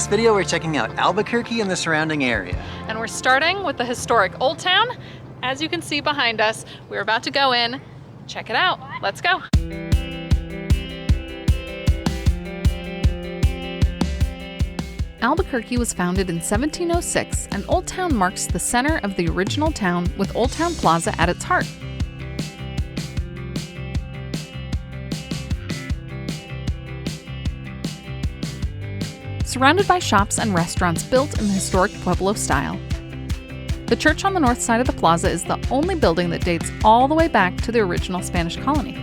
this video, we're checking out Albuquerque and the surrounding area. And we're starting with the historic Old Town. As you can see behind us, we're about to go in. Check it out. Let's go. Albuquerque was founded in 1706, and Old Town marks the center of the original town with Old Town Plaza at its heart. Surrounded by shops and restaurants built in the historic Pueblo style. The church on the north side of the plaza is the only building that dates all the way back to the original Spanish colony.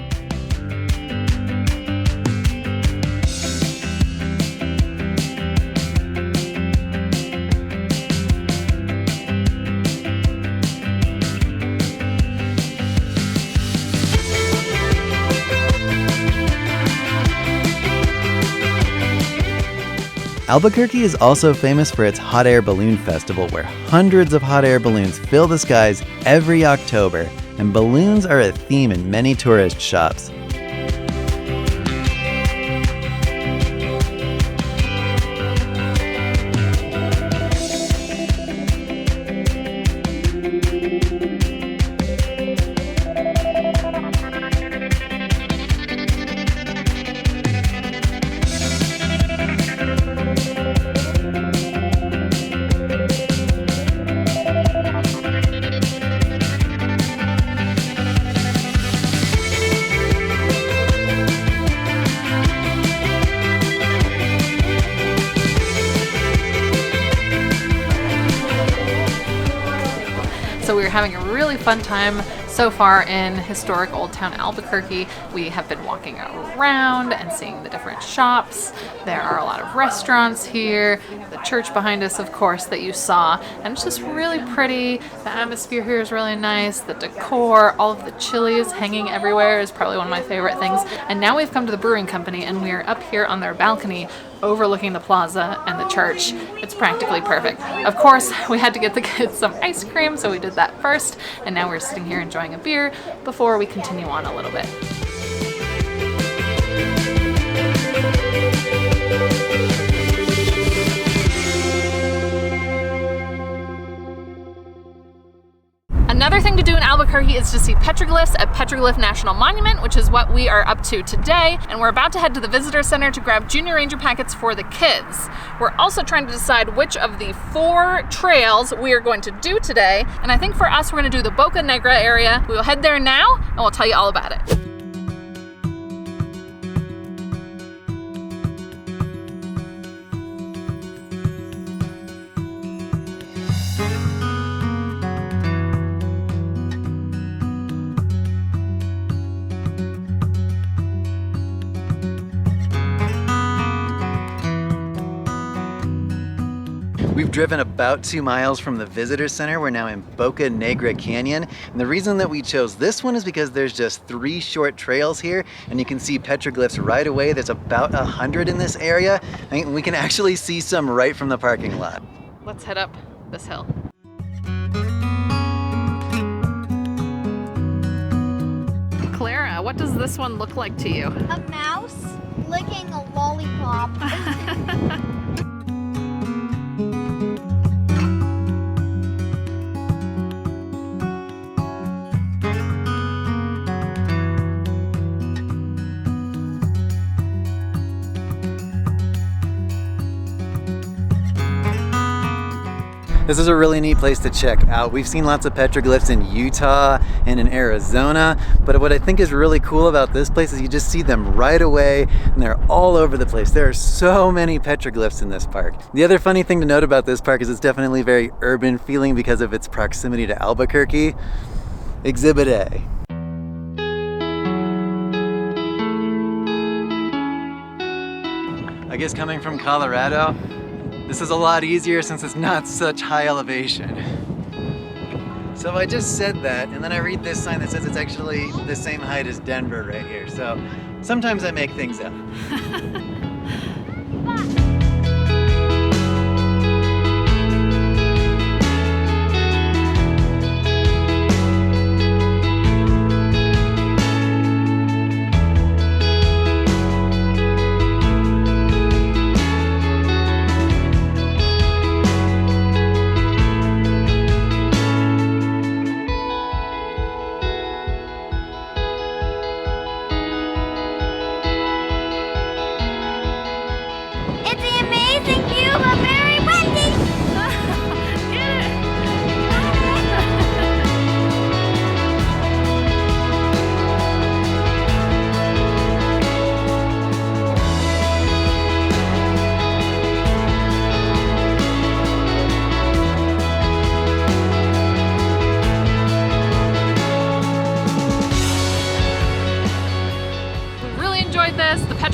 Albuquerque is also famous for its hot air balloon festival, where hundreds of hot air balloons fill the skies every October, and balloons are a theme in many tourist shops. So we're having a really fun time so far in historic Old Town Albuquerque. We have been walking around and seeing the different shops. There are a lot of restaurants here. The church behind us, of course, that you saw. And it's just really pretty. The atmosphere here is really nice. The decor, all of the chilies hanging everywhere is probably one of my favorite things. And now we've come to the brewing company and we are up here on their balcony overlooking the plaza and the church. It's practically perfect. Of course, we had to get the kids some ice cream, so we did that first, and now we're sitting here enjoying a beer before we continue on a little bit. Another thing to do in Albuquerque is to see petroglyphs at Petroglyph National Monument, which is what we are up to today. And we're about to head to the visitor center to grab Junior Ranger packets for the kids. We're also trying to decide which of the 4 trails we are going to do today. And I think for us, we're going to do the Boca Negra area. We will head there now and we'll tell you all about it. We've driven about 2 miles from the visitor center. We're now in Boca Negra Canyon. And the reason that we chose this one is because there's just 3 short trails here, and you can see petroglyphs right away. There's about 100 in this area. And we can actually see some right from the parking lot. Let's head up this hill. Clara, what does this one look like to you? A mouse licking a lollipop. This is a really neat place to check out. We've seen lots of petroglyphs in Utah and in Arizona, but what I think is really cool about this place is you just see them right away, and they're all over the place. There are so many petroglyphs in this park. The other funny thing to note about this park is it's definitely very urban feeling because of its proximity to Albuquerque. Exhibit A. I guess coming from Colorado, this is a lot easier since it's not such high elevation. So I just said that, and then I read this sign that says it's actually the same height as Denver right here. So sometimes I make things up.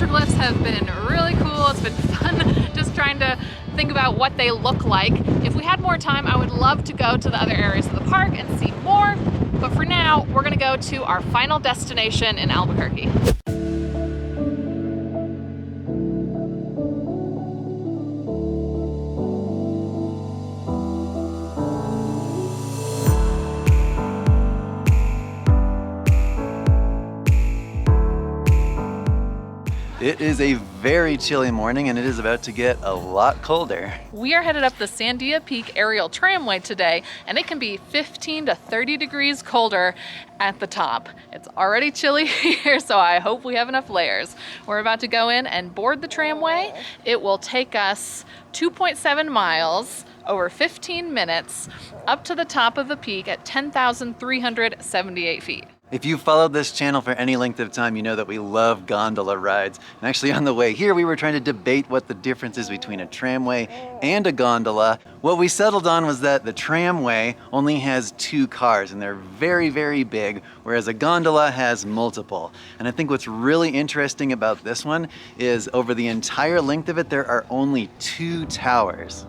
petroglyphs have been really cool. It's been fun just trying to think about what they look like. If we had more time, I would love to go to the other areas of the park and see more. But for now, we're gonna go to our final destination in Albuquerque. It is a very chilly morning and it is about to get a lot colder. We are headed up the Sandia Peak aerial tramway today, and it can be 15 to 30 degrees colder at the top. It's already chilly here, so I hope we have enough layers. We're about to go in and board the tramway. It will take us 2.7 miles over 15 minutes up to the top of the peak at 10,378 feet. If you've followed this channel for any length of time, you know that we love gondola rides. And actually on the way here, we were trying to debate what the difference is between a tramway and a gondola. What we settled on was that the tramway only has 2 cars and they're very, very big, whereas a gondola has multiple. And I think what's really interesting about this one is over the entire length of it, there are only 2 towers.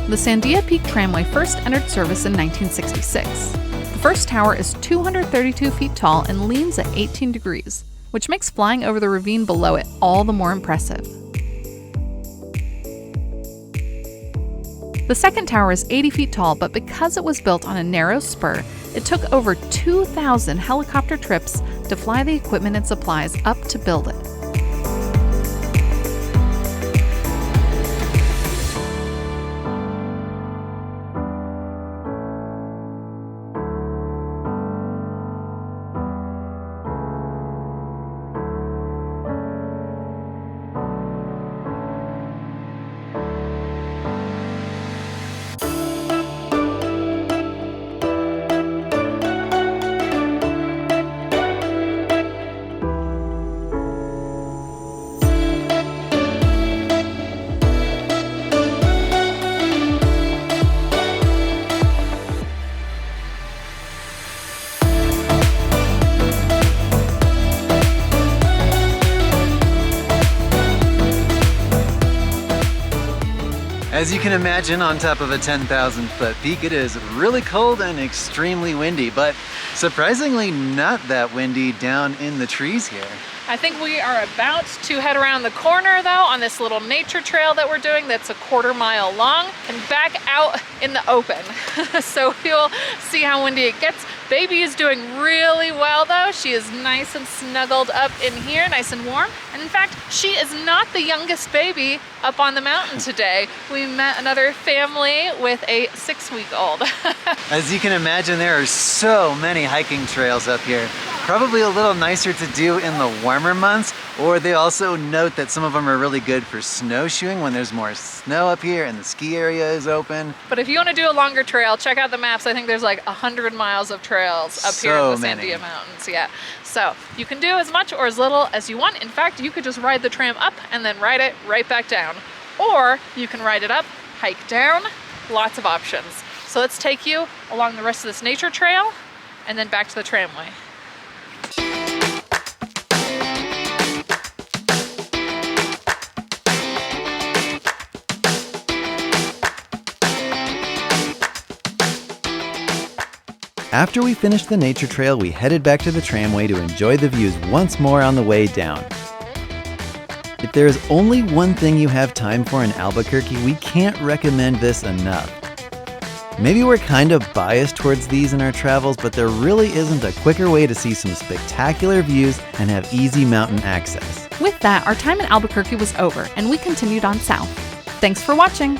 The Sandia Peak Tramway first entered service in 1966. The first tower is 232 feet tall and leans at 18 degrees, which makes flying over the ravine below it all the more impressive. The second tower is 80 feet tall, but because it was built on a narrow spur, it took over 2,000 helicopter trips to fly the equipment and supplies up to build it. As you can imagine, on top of a 10,000 foot peak, it is really cold and extremely windy, but surprisingly not that windy down in the trees here. I think we are about to head around the corner though on this little nature trail that we're doing that's a 1/4 mile long and back out in the open. So we'll see how windy it gets. Baby is doing really well though. She is nice and snuggled up in here, nice and warm. And in fact, she is not the youngest baby up on the mountain today. We met another family with a 6-week-old. As you can imagine, there are so many hiking trails up here. Probably a little nicer to do in the warmer months, or they also note that some of them are really good for snowshoeing when there's more snow up here and the ski area is open. But if you want to do a longer trail, check out the maps. I think there's like 100 miles of trails up here in the Sandia Mountains. Yeah. So you can do as much or as little as you want. In fact, you could just ride the tram up and then ride it right back down. Or you can ride it up, hike down, lots of options. So let's take you along the rest of this nature trail and then back to the tramway. After we finished the nature trail, we headed back to the tramway to enjoy the views once more on the way down. If there is only one thing you have time for in Albuquerque, we can't recommend this enough. Maybe we're kind of biased towards these in our travels, but there really isn't a quicker way to see some spectacular views and have easy mountain access. With that, our time in Albuquerque was over, and we continued on south. Thanks for watching!